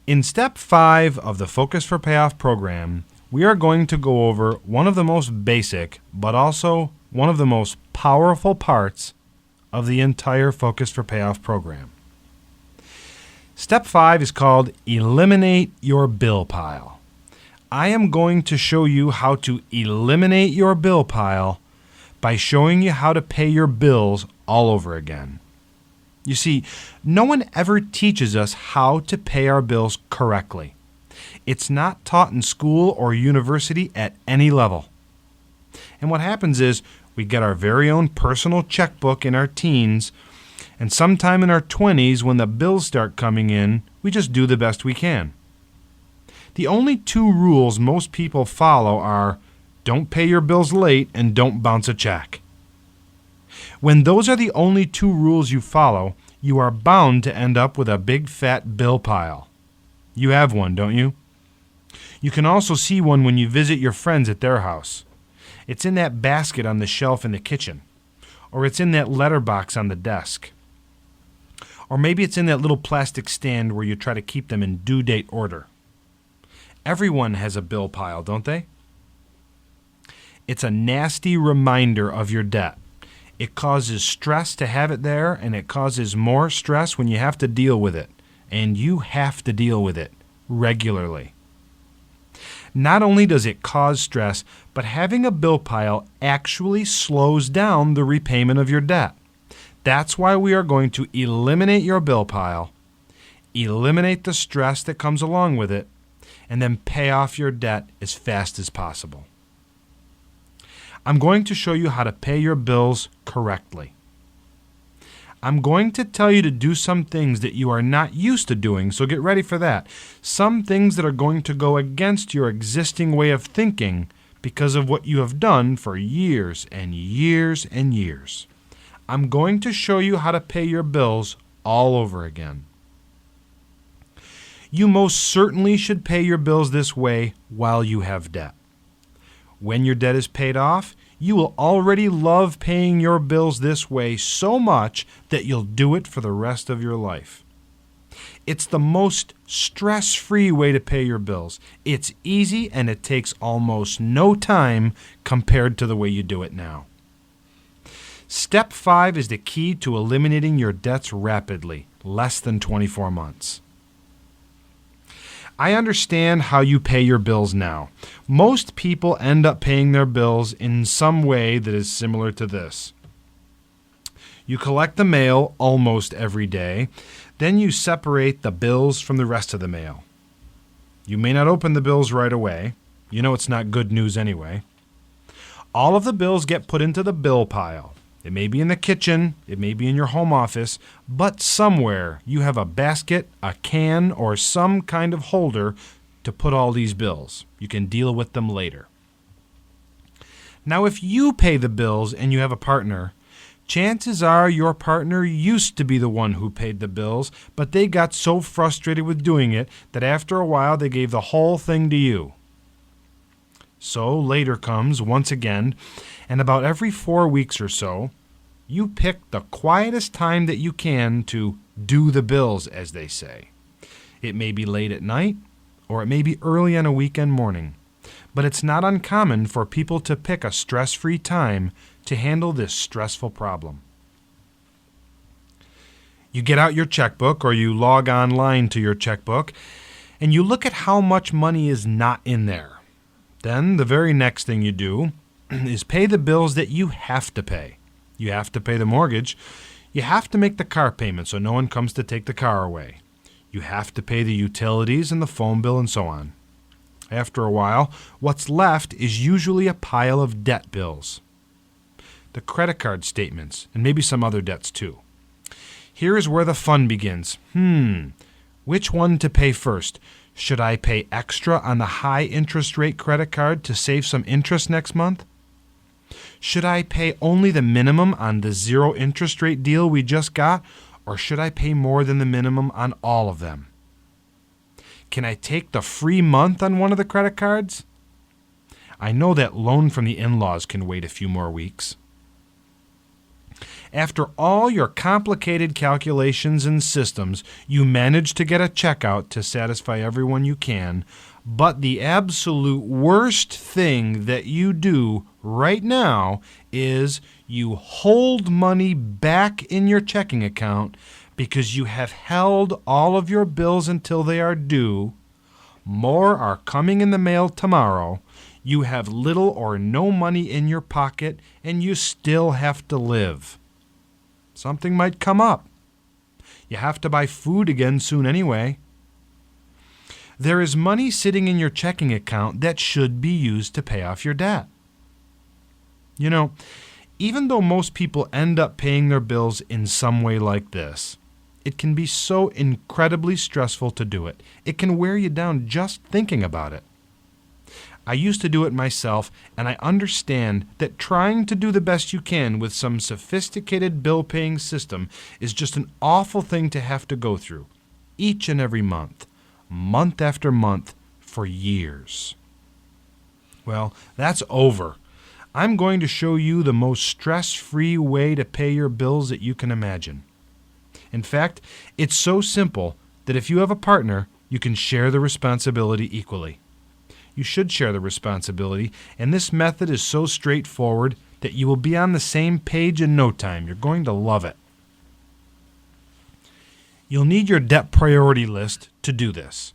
In step 5 of the Focus for Payoff program, we are going to go over one of the most basic, but also one of the most powerful parts of the entire Focus for Payoff program. Step 5 is called Eliminate Your Bill Pile. I am going to show you how to eliminate your bill pile by showing you how to pay your bills all over again. You see, no one ever teaches us how to pay our bills correctly. It's not taught in school or university at any level. And what happens is we get our very own personal checkbook in our teens, and sometime in our 20s when the bills start coming in, we just do the best we can. The only 2 rules most people follow are don't pay your bills late and don't bounce a check. When those are the only 2 rules you follow, you are bound to end up with a big fat bill pile. You have one, don't you? You can also see one when you visit your friends at their house. It's in that basket on the shelf in the kitchen, or it's in that letterbox on the desk. Or maybe it's in that little plastic stand where you try to keep them in due date order. Everyone has a bill pile, don't they? It's a nasty reminder of your debt. It causes stress to have it there, and it causes more stress when you have to deal with it. And you have to deal with it regularly. Not only does it cause stress, but having a bill pile actually slows down the repayment of your debt. That's why we are going to eliminate your bill pile, eliminate the stress that comes along with it, and then pay off your debt as fast as possible. I'm going to show you how to pay your bills correctly. I'm going to tell you to do some things that you are not used to doing, so get ready for that. Some things that are going to go against your existing way of thinking because of what you have done for years and years and years. I'm going to show you how to pay your bills all over again. You most certainly should pay your bills this way while you have debt. When your debt is paid off, you will already love paying your bills this way so much that you'll do it for the rest of your life. It's the most stress-free way to pay your bills. It's easy and it takes almost no time compared to the way you do it now. Step 5 is the key to eliminating your debts rapidly, less than 24 months. I understand how you pay your bills now. Most people end up paying their bills in some way that is similar to this. You collect the mail almost every day, then you separate the bills from the rest of the mail. You may not open the bills right away. You know it's not good news anyway. All of the bills get put into the bill pile. It may be in the kitchen, it may be in your home office, but somewhere you have a basket, a can, or some kind of holder to put all these bills. You can deal with them later. Now, if you pay the bills and you have a partner, chances are your partner used to be the one who paid the bills, but they got so frustrated with doing it that after a while they gave the whole thing to you. So later comes, once again, and about every 4 weeks or so, you pick the quietest time that you can to do the bills, as they say. It may be late at night, or it may be early on a weekend morning, but it's not uncommon for people to pick a stress-free time to handle this stressful problem. You get out your checkbook, or you log online to your checkbook, and you look at how much money is not in there. Then the very next thing you do is pay the bills that you have to pay. You have to pay the mortgage. You have to make the car payment so no one comes to take the car away. You have to pay the utilities and the phone bill and so on. After a while, what's left is usually a pile of debt bills. The credit card statements, and maybe some other debts too. Here is where the fun begins. Which one to pay first? Should I pay extra on the high interest rate credit card to save some interest next month? Should I pay only the minimum on the 0 interest rate deal we just got, or should I pay more than the minimum on all of them? Can I take the free month on one of the credit cards? I know that loan from the in-laws can wait a few more weeks. After all your complicated calculations and systems, you manage to get a checkout to satisfy everyone you can. But the absolute worst thing that you do right now is you hold money back in your checking account because you have held all of your bills until they are due. More are coming in the mail tomorrow. You have little or no money in your pocket, and you still have to live. Something might come up. You have to buy food again soon anyway. There is money sitting in your checking account that should be used to pay off your debt. You know, even though most people end up paying their bills in some way like this, it can be so incredibly stressful to do it. It can wear you down just thinking about it. I used to do it myself, and I understand that trying to do the best you can with some sophisticated bill-paying system is just an awful thing to have to go through, each and every month, month after month, for years. Well, that's over. I'm going to show you the most stress-free way to pay your bills that you can imagine. In fact, it's so simple that if you have a partner, you can share the responsibility equally. You should share the responsibility, and this method is so straightforward that you will be on the same page in no time. You're going to love it. You'll need your debt priority list to do this.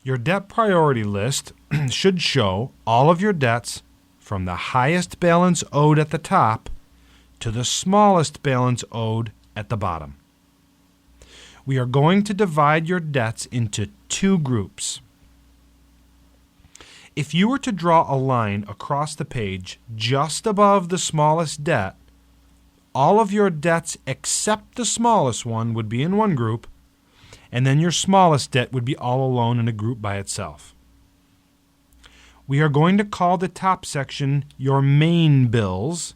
Your debt priority list should show all of your debts from the highest balance owed at the top to the smallest balance owed at the bottom. We are going to divide your debts into two groups. If you were to draw a line across the page just above the smallest debt, all of your debts except the smallest one would be in one group, and then your smallest debt would be all alone in a group by itself. We are going to call the top section your main bills,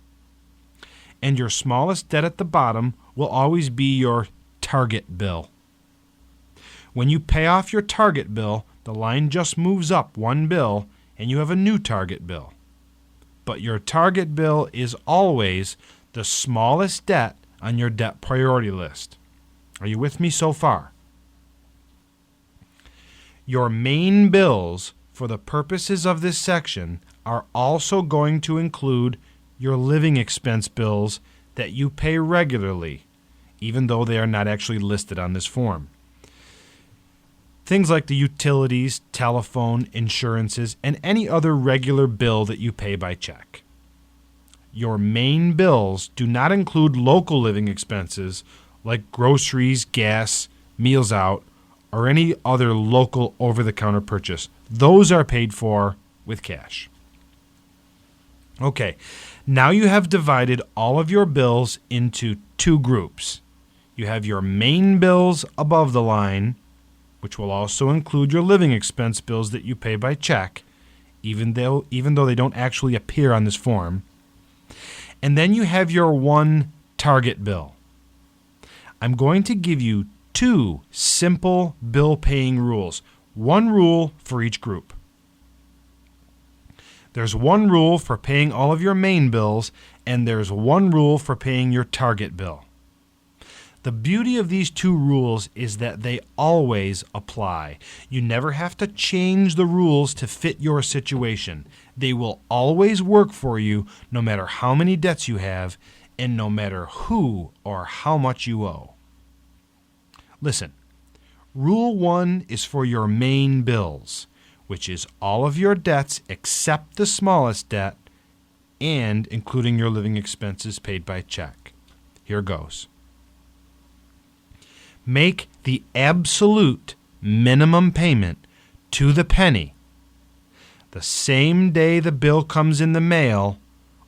and your smallest debt at the bottom will always be your target bill. When you pay off your target bill, the line just moves up one bill, and you have a new target bill. But your target bill is always the smallest debt on your debt priority list. Are you with me so far? Your main bills, for the purposes of this section, are also going to include your living expense bills that you pay regularly, even though they are not actually listed on this form. Things like the utilities, telephone, insurances, and any other regular bill that you pay by check. Your main bills do not include local living expenses like groceries, gas, meals out, or any other local over-the-counter purchase. Those are paid for with cash. Okay, now you have divided all of your bills into two groups. You have your main bills above the line, which will also include your living expense bills that you pay by check, even though they don't actually appear on this form. And then you have your one target bill. I'm going to give you two simple bill paying rules, one rule for each group. There's one rule for paying all of your main bills, and there's one rule for paying your target bill. The beauty of these two rules is that they always apply. You never have to change the rules to fit your situation. They will always work for you no matter how many debts you have and no matter who or how much you owe. Listen, Rule 1 is for your main bills, which is all of your debts except the smallest debt and including your living expenses paid by check. Here goes. Make the absolute minimum payment to the penny the same day the bill comes in the mail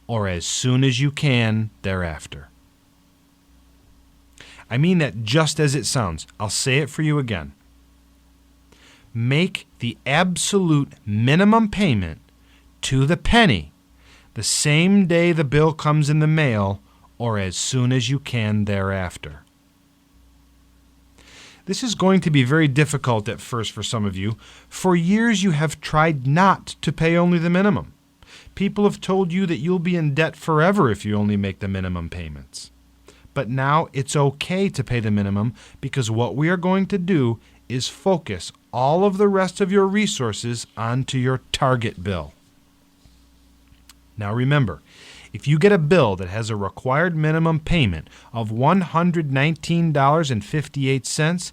or as soon as you can thereafter. I mean that just as it sounds. I'll say it for you again. Make the absolute minimum payment to the penny the same day the bill comes in the mail or as soon as you can thereafter. This is going to be very difficult at first for some of you. For years you have tried not to pay only the minimum. People have told you that you'll be in debt forever if you only make the minimum payments. but now it's okay to pay the minimum because what we are going to do is focus all of the rest of your resources onto your target bill. Now remember, if you get a bill that has a required minimum payment of $119.58,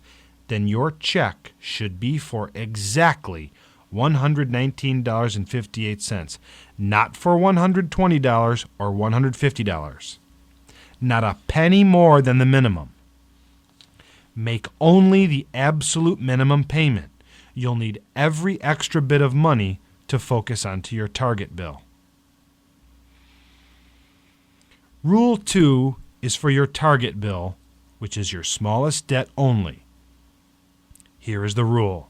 then your check should be for exactly $119.58, not for $120 or $150. Not a penny more than the minimum. Make only the absolute minimum payment. You'll need every extra bit of money to focus onto your target bill. Rule 2 is for your target bill, which is your smallest debt only. Here is the rule.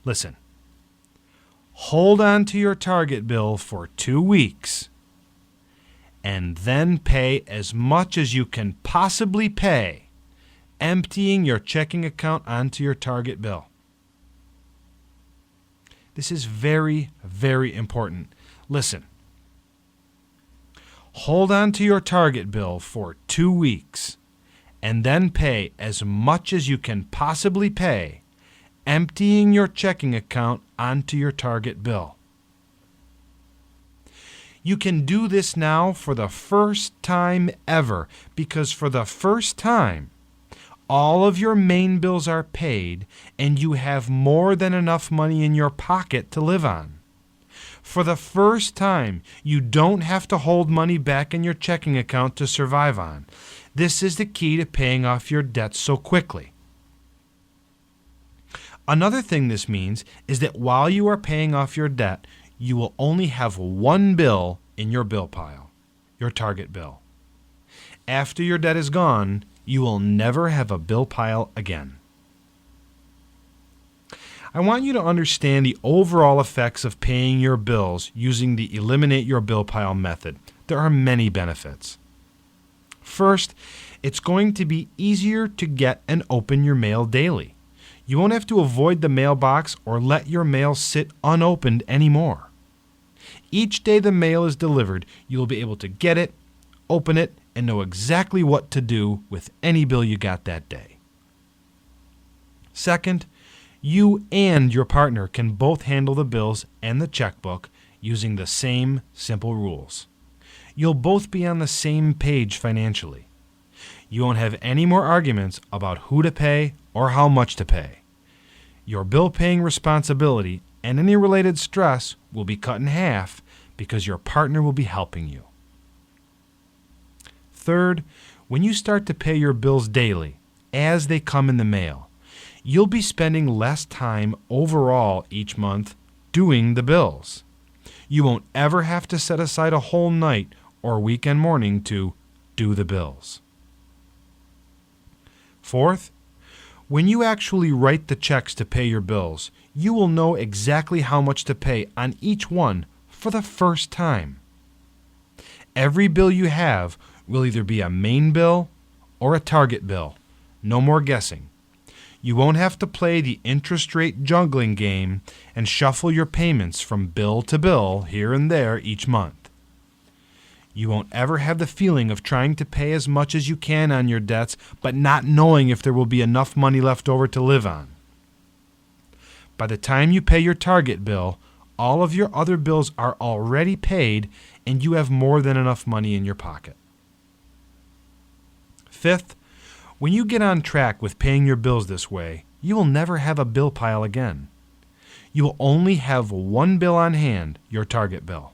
Listen. Hold on to your target bill for 2 weeks and then pay as much as you can possibly pay, emptying your checking account onto your target bill. This is very, very important. Listen. Hold on to your target bill for 2 weeks and then pay as much as you can possibly pay, emptying your checking account onto your target bill. You can do this now for the first time ever because for the first time, all of your main bills are paid and you have more than enough money in your pocket to live on. For the first time, you don't have to hold money back in your checking account to survive on. This is the key to paying off your debts so quickly. Another thing this means is that while you are paying off your debt, you will only have one bill in your bill pile, your target bill. After your debt is gone, you will never have a bill pile again. I want you to understand the overall effects of paying your bills using the Eliminate Your Bill Pile method. There are many benefits. First, it's going to be easier to get and open your mail daily. You won't have to avoid the mailbox or let your mail sit unopened anymore. Each day the mail is delivered, you will be able to get it, open it, and know exactly what to do with any bill you got that day. Second, you and your partner can both handle the bills and the checkbook using the same simple rules. You'll both be on the same page financially. You won't have any more arguments about who to pay or how much to pay. Your bill-paying responsibility and any related stress will be cut in half because your partner will be helping you. Third, when you start to pay your bills daily, as they come in the mail, you'll be spending less time overall each month doing the bills. You won't ever have to set aside a whole night or weekend morning to do the bills. Fourth, when you actually write the checks to pay your bills, you will know exactly how much to pay on each one for the first time. Every bill you have will either be a main bill or a target bill. No more guessing. You won't have to play the interest rate juggling game and shuffle your payments from bill to bill here and there each month. You won't ever have the feeling of trying to pay as much as you can on your debts, but not knowing if there will be enough money left over to live on. By the time you pay your target bill, all of your other bills are already paid and you have more than enough money in your pocket. Fifth, when you get on track with paying your bills this way, you will never have a bill pile again. You will only have one bill on hand, your target bill.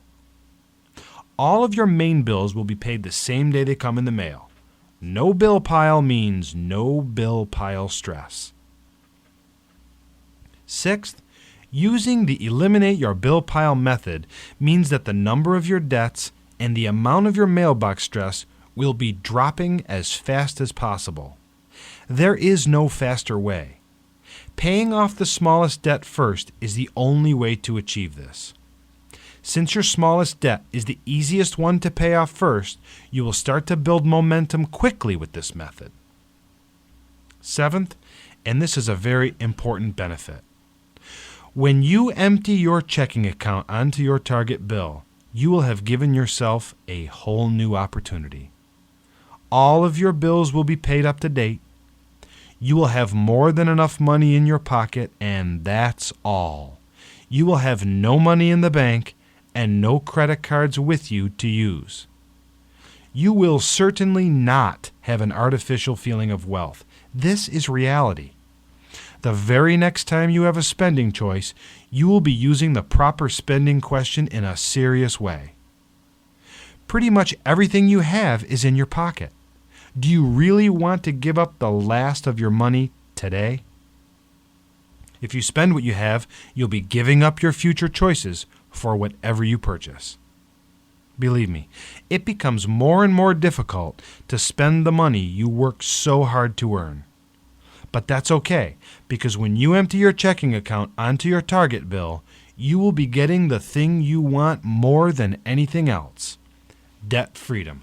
All of your main bills will be paid the same day they come in the mail. No bill pile means no bill pile stress. Sixth, using the Eliminate Your Bill Pile method means that the number of your debts and the amount of your mailbox stress will be dropping as fast as possible. There is no faster way. Paying off the smallest debt first is the only way to achieve this. Since your smallest debt is the easiest one to pay off first, you will start to build momentum quickly with this method. Seventh, and this is a very important benefit. When you empty your checking account onto your target bill, you will have given yourself a whole new opportunity. all of your bills will be paid up to date. You will have more than enough money in your pocket, and that's all. You will have no money in the bank and no credit cards with you to use. You will certainly not have an artificial feeling of wealth. This is reality. The very next time you have a spending choice, you will be using the proper spending question in a serious way. Pretty much everything you have is in your pocket. Do you really want to give up the last of your money today? If you spend what you have, you'll be giving up your future choices for whatever you purchase. Believe me, it becomes more and more difficult to spend the money you work so hard to earn. But that's okay, because when you empty your checking account onto your Target bill, you will be getting the thing you want more than anything else: debt freedom.